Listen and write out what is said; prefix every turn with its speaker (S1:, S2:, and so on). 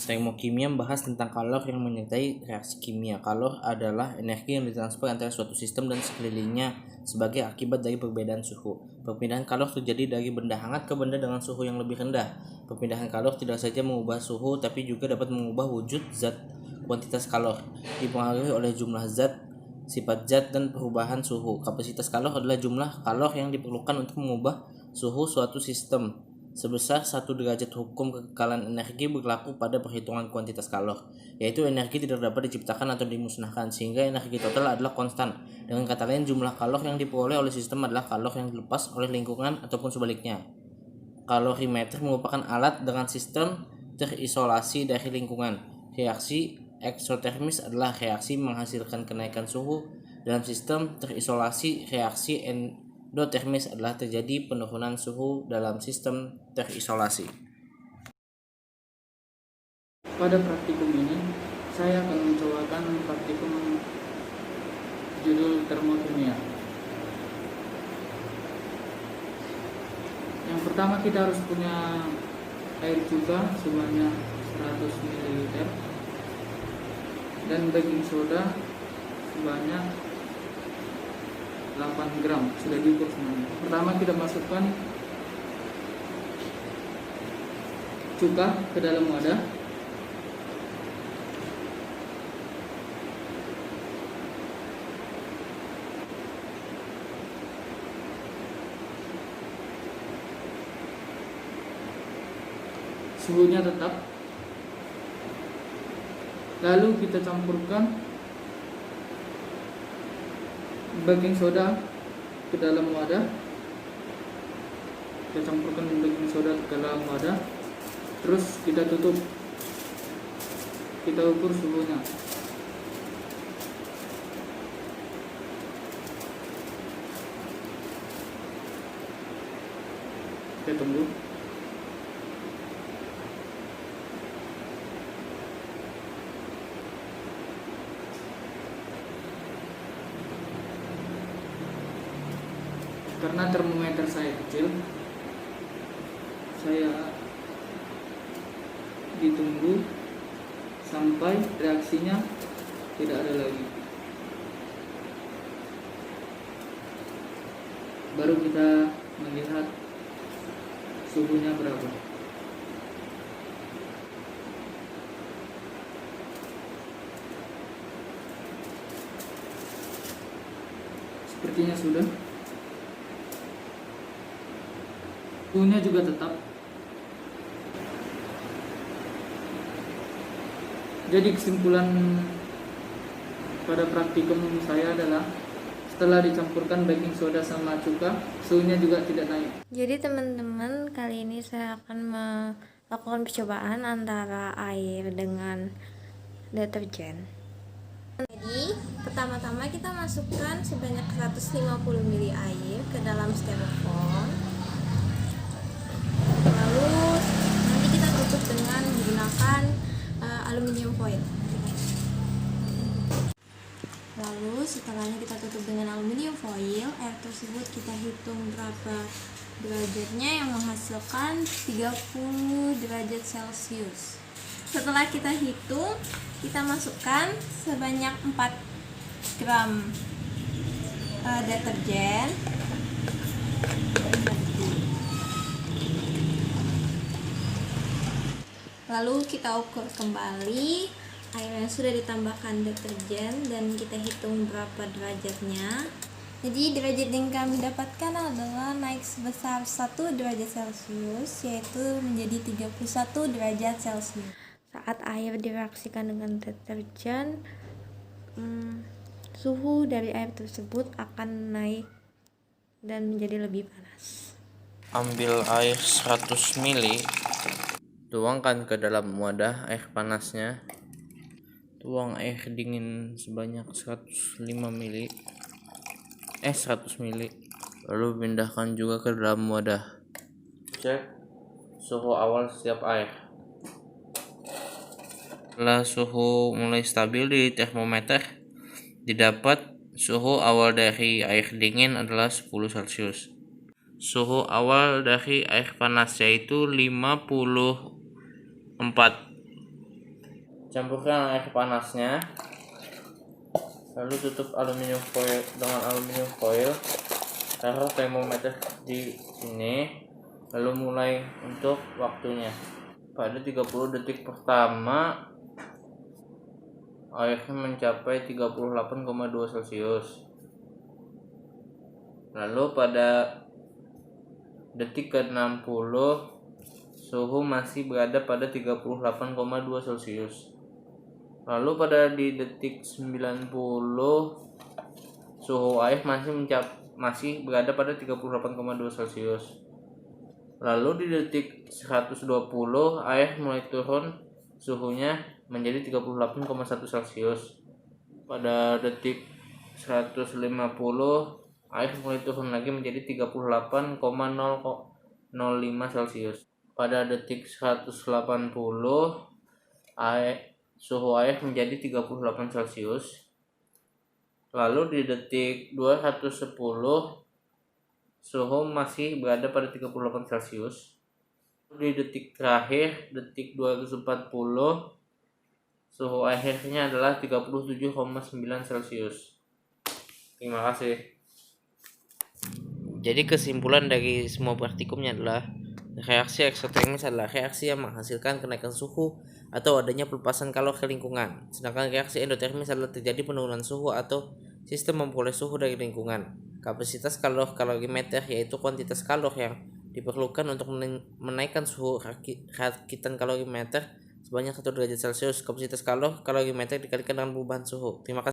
S1: Termokimia membahas tentang kalor yang menyertai reaksi kimia. Kalor adalah energi yang ditransfer antara suatu sistem dan sekelilingnya sebagai akibat dari perbedaan suhu. Perpindahan kalor terjadi dari benda hangat ke benda dengan suhu yang lebih rendah. Perpindahan kalor tidak saja mengubah suhu, tapi juga dapat mengubah wujud zat. Kuantitas kalor dipengaruhi oleh jumlah zat, sifat zat, dan perubahan suhu. Kapasitas kalor adalah jumlah kalor yang diperlukan untuk mengubah suhu suatu sistem. Sebesar 1 derajat. Hukum kekekalan energi berlaku pada perhitungan kuantitas kalor, yaitu energi tidak dapat diciptakan atau dimusnahkan, sehingga energi total adalah konstan. Dengan kata lain, jumlah kalor yang diperoleh oleh sistem adalah kalor yang dilepas oleh lingkungan ataupun sebaliknya. Kalorimeter merupakan alat dengan sistem terisolasi dari lingkungan. Reaksi eksotermis adalah reaksi menghasilkan kenaikan suhu. Dalam sistem terisolasi, reaksi endotermis adalah terjadi penurunan suhu dalam sistem terisolasi.
S2: Pada praktikum ini, saya akan mencobakan praktikum judul termokimia. Yang pertama, kita harus punya air cuka sebanyak 100 ml dan baking soda sebanyak 8 gram, sudah diukur semuanya. Pertama, kita masukkan cuka ke dalam wadah. Suhunya tetap. Lalu kita campurkan baking soda ke dalam wadah. Kita campurkan baking soda ke dalam wadah. Terus kita tutup. Kita ukur suhunya. Kita tunggu. Karena termometer saya kecil, saya ditunggu sampai reaksinya tidak ada lagi. Baru kita melihat suhunya berapa. Sepertinya sudah. Suhunya juga tetap. Jadi kesimpulan pada praktikum saya adalah setelah dicampurkan baking soda sama cuka, suhunya juga tidak naik.
S3: Jadi teman-teman, kali ini saya akan melakukan percobaan antara air dengan deterjen. Jadi pertama-tama kita masukkan sebanyak 150 ml air ke dalam styrofoam. Lalu nanti kita tutup dengan menggunakan aluminium foil. Lalu setelahnya kita tutup dengan aluminium foil, air tersebut kita hitung berapa derajatnya yang menghasilkan 30 derajat Celcius. Setelah kita hitung, kita masukkan sebanyak 4 gram deterjen. Lalu kita ukur kembali air yang sudah ditambahkan deterjen dan kita hitung berapa derajatnya. Jadi derajat yang kami dapatkan adalah naik sebesar 1 derajat Celcius, yaitu menjadi 31 derajat Celcius. Saat air direaksikan dengan deterjen, suhu dari air tersebut akan naik dan menjadi lebih panas.
S1: Ambil air 100 ml, tuangkan ke dalam wadah air panasnya. Tuang air dingin sebanyak 100 ml, lalu pindahkan juga ke dalam wadah. Cek suhu awal setiap air. Setelah suhu mulai stabil di termometer, didapat suhu awal dari air dingin adalah 10 Celcius. Suhu awal dari air panas yaitu 54 Campurkan air panasnya, lalu tutup aluminium foil dengan aluminium foil. Taruh termometer di sini, lalu mulai untuk waktunya. Pada 30 detik pertama, airnya mencapai 38,2 Celcius. Lalu pada detik ke-60, suhu masih berada pada 38,2 Celcius. Lalu pada di detik 90, suhu air masih berada pada 38,2 Celcius. Lalu di detik 120, air mulai turun suhunya menjadi 38,1 Celcius. Pada detik 150, air mulai turun lagi menjadi 38,005 Celcius. Pada detik 180, suhu air menjadi 38 Celcius. Lalu di detik 210, suhu masih berada pada 38 Celcius. Di detik terakhir, detik 240, suhu airnya adalah 37,9 Celcius. Terima kasih. Jadi kesimpulan dari semua praktikumnya adalah reaksi eksotermis adalah reaksi yang menghasilkan kenaikan suhu atau adanya pelepasan kalor ke lingkungan. Sedangkan reaksi endotermis adalah terjadi penurunan suhu atau sistem memperoleh suhu dari lingkungan. Kapasitas kalor kalorimeter yaitu kuantitas kalor yang diperlukan untuk menaikkan suhu rakitan kalorimeter sebanyak 1 derajat Celcius. Kapasitas kalor kalorimeter dikalikan dengan perubahan suhu. Terima kasih.